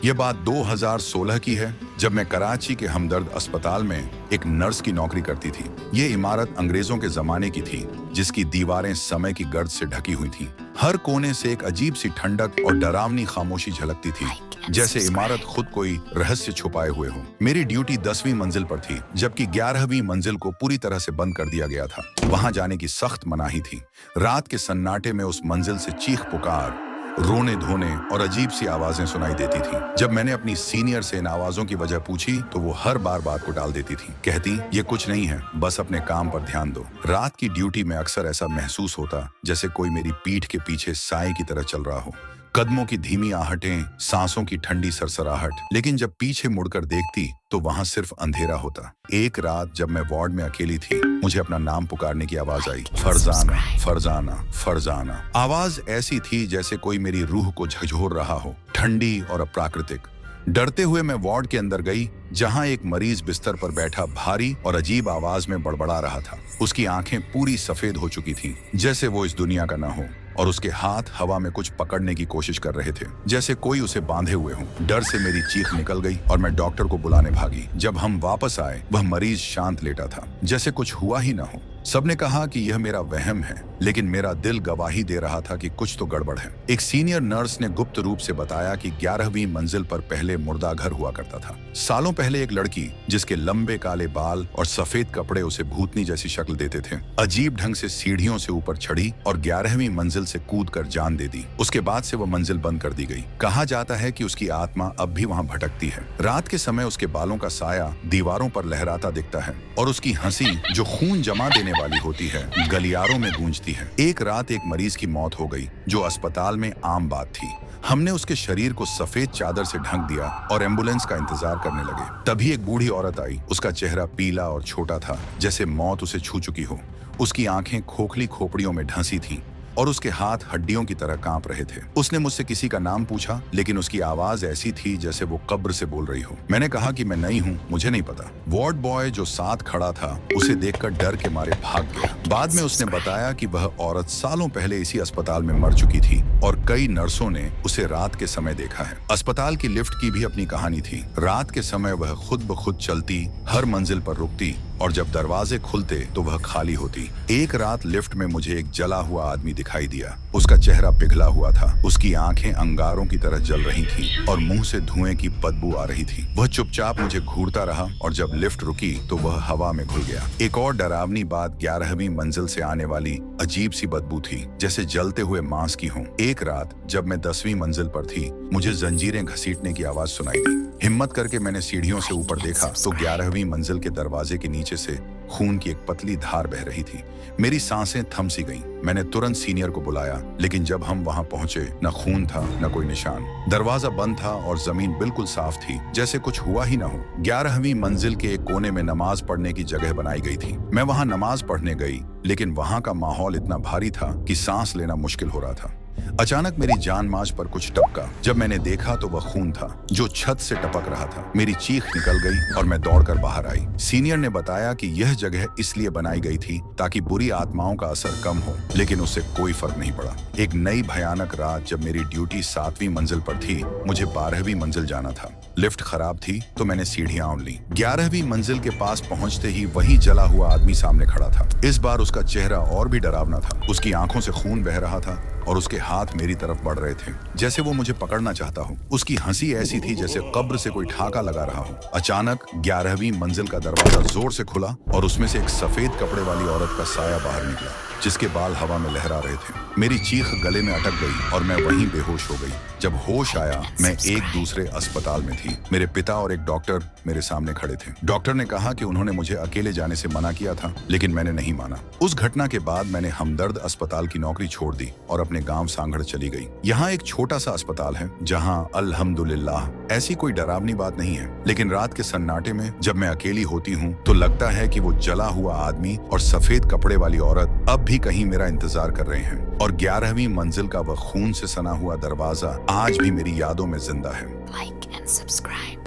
ये बात 2016 की है, जब मैं कराची के हमदर्द अस्पताल में एक नर्स की नौकरी करती थी। ये इमारत अंग्रेजों के जमाने की थी, जिसकी दीवारें समय की गर्द से ढकी हुई थीं। हर कोने से एक अजीब सी ठंडक और डरावनी खामोशी झलकती थी, जैसे इमारत खुद कोई रहस्य छुपाए हुए हो। मेरी ड्यूटी 10वीं मंजिल पर थी, जबकि 11वीं मंजिल को पूरी तरह से बंद कर दिया गया था। वहां जाने की सख्त मनाही थी। रात के सन्नाटे में उस मंजिल से चीख पुकार, रोने धोने और अजीब सी आवाजें सुनाई देती थी। जब मैंने अपनी सीनियर से इन आवाजों की वजह पूछी, तो वो हर बार बात को टाल देती थी। कहती, ये कुछ नहीं है, बस अपने काम पर ध्यान दो। रात की ड्यूटी में अक्सर ऐसा महसूस होता जैसे कोई मेरी पीठ के पीछे साए की तरह चल रहा हो। कदमों की धीमी आहटें, सांसों की ठंडी सरसराहट। लेकिन जब पीछे मुड़कर देखती तो वहां सिर्फ अंधेरा होता। एक रात जब मैं वार्ड में अकेली थी, मुझे अपना नाम पुकारने की आवाज आई, फरजाना, फरजाना, फरजाना। आवाज ऐसी थी जैसे कोई मेरी रूह को झकझोर रहा हो, ठंडी और अप्राकृतिक। डरते हुए मैं वार्ड के अंदर गई, जहां एक मरीज बिस्तर पर बैठा भारी और अजीब आवाज में बड़बड़ा रहा था। उसकी आंखें पूरी सफेद हो चुकी थीं, जैसे वो इस दुनिया का ना हो, और उसके हाथ हवा में कुछ पकड़ने की कोशिश कर रहे थे, जैसे कोई उसे बांधे हुए हो। डर से मेरी चीख निकल गई और मैं डॉक्टर को बुलाने भागी। जब हम वापस आए, वह मरीज शांत लेटा था, जैसे कुछ हुआ ही ना हो। सबने कहा कि यह मेरा वहम है, लेकिन मेरा दिल गवाही दे रहा था कि कुछ तो गड़बड़ है। एक सीनियर नर्स ने गुप्त रूप से बताया कि 11वीं मंजिल पर पहले मुर्दा घर हुआ करता था। सालों पहले एक लड़की, जिसके लंबे काले बाल और सफेद कपड़े उसे भूतनी जैसी शक्ल देते थे, अजीब ढंग से सीढ़ियों से ऊपर चढ़ी और 11वीं मंजिल से कूदकर जान दे दी। उसके बाद से वह मंजिल बंद कर दी गई। कहा जाता है कि उसकी आत्मा अब भी वहां भटकती है। रात के समय उसके बालों का साया दीवारों पर लहराता दिखता है, और उसकी हंसी, जो खून जमा देने वाली होती है, गलियारों में गूंजती है। एक रात एक मरीज की मौत हो गई, जो अस्पताल में आम बात थी। हमने उसके शरीर को सफेद चादर से ढक दिया और एम्बुलेंस का इंतजार करने लगे। तभी एक बूढ़ी औरत आई। उसका चेहरा पीला और छोटा था, जैसे मौत उसे छू चुकी हो। उसकी आंखें खोखली खोपड़ियों में ढंसी थीं और उसके हाथ हड्डियों की तरह कांप रहे थे। उसने मुझसे किसी का नाम पूछा, लेकिन उसकी आवाज ऐसी थी जैसे वो कब्र से बोल रही हो। मैंने कहा कि मैं नहीं हूँ, मुझे नहीं पता। वार्ड बॉय जो साथ खड़ा था, उसे देखकर डर के मारे भाग गया। बाद में उसने बताया कि वह औरत सालों पहले इसी अस्पताल में मर चुकी थी और कई नर्सों ने उसे रात के समय देखा है। अस्पताल की लिफ्ट की भी अपनी कहानी थी। रात के समय वह खुद ब खुद चलती, हर मंजिल पर रुकती, और जब दरवाजे खुलते तो वह खाली होती। एक रात लिफ्ट में मुझे एक जला हुआ आदमी दिखाई दिया। उसका चेहरा पिघला हुआ था, उसकी आंखें अंगारों की तरह जल रही थीं और मुंह से धुएं की बदबू आ रही थी। वह चुपचाप मुझे घूरता रहा और जब लिफ्ट रुकी तो वह हवा में घुल गया। एक और डरावनी बात 11वीं मंजिल से आने वाली अजीब सी बदबू थी, जैसे जलते हुए मांस की हो। एक रात जब मैं 10वीं मंजिल पर थी, मुझे जंजीरें घसीटने की आवाज सुनाई दी। हिम्मत करके मैंने सीढ़ियों से ऊपर देखा तो 11वीं मंजिल के दरवाजे के नीचे से खून की एक पतली धार बह रही थी। मेरी सांसें थम सी गईं। मैंने तुरंत सीनियर को बुलाया, लेकिन जब हम वहां पहुंचे, न खून था न कोई निशान। दरवाजा बंद था और जमीन बिल्कुल साफ थी, जैसे कुछ हुआ ही ना हो। 11वीं मंजिल के एक कोने में नमाज पढ़ने की जगह बनाई गई थी। मैं वहां नमाज पढ़ने गई, लेकिन वहां का माहौल इतना भारी था कि सांस लेना मुश्किल हो रहा था। अचानक मेरी जान मांझ पर कुछ टपका। जब मैंने देखा तो वह खून था, जो छत से टपक रहा था। मेरी चीख निकल गई और मैं दौड़कर बाहर आई। सीनियर ने बताया कि यह जगह इसलिए बनाई गई थी ताकि बुरी आत्माओं का असर कम हो, लेकिन उससे कोई फर्क नहीं पड़ा। एक नई भयानक रात जब मेरी ड्यूटी 7वीं मंजिल पर थी, मुझे 12वीं मंजिल जाना था। लिफ्ट खराब थी तो मैंने सीढ़ियां ओढ़ ली। 11वीं मंजिल के पास पहुंचते ही वही जला हुआ आदमी सामने खड़ा था। इस बार उसका चेहरा और भी डरावना था। उसकी आंखों से खून बह रहा था और उसके हाथ मेरी तरफ बढ़ रहे थे, जैसे वो मुझे पकड़ना चाहता हो। उसकी हंसी ऐसी थी जैसे कब्र से कोई ठाका लगा रहा हो। अचानक 11वीं मंजिल का दरवाजा जोर से खुला और उसमें से एक सफेद कपड़े वाली औरत का साया बाहर निकला, जिसके बाल हवा में लहरा रहे थे। मेरी चीख गले में अटक गई और मैं वहीं बेहोश हो गई। जब होश आया, मैं एक दूसरे अस्पताल में थी। मेरे पिता और एक डॉक्टर मेरे सामने खड़े थे। डॉक्टर ने कहा कि उन्होंने मुझे अकेले जाने से मना किया था, लेकिन मैंने नहीं माना। उस घटना के बाद मैंने हमदर्द अस्पताल की नौकरी छोड़ दी और अपने गांव सांगड़ चली गई। यहाँ एक छोटा सा अस्पताल है, जहाँ अल्हम्दुलिल्लाह ऐसी कोई डरावनी बात नहीं है, लेकिन रात के सन्नाटे में जब मैं अकेली होती हूँ तो लगता है कि वो जला हुआ आदमी और सफेद कपड़े वाली औरत अब भी कहीं मेरा इंतजार कर रहे हैं, और 11वीं मंजिल का वह खून से सना हुआ दरवाजा आज भी मेरी यादों में जिंदा है। Like and subscribe.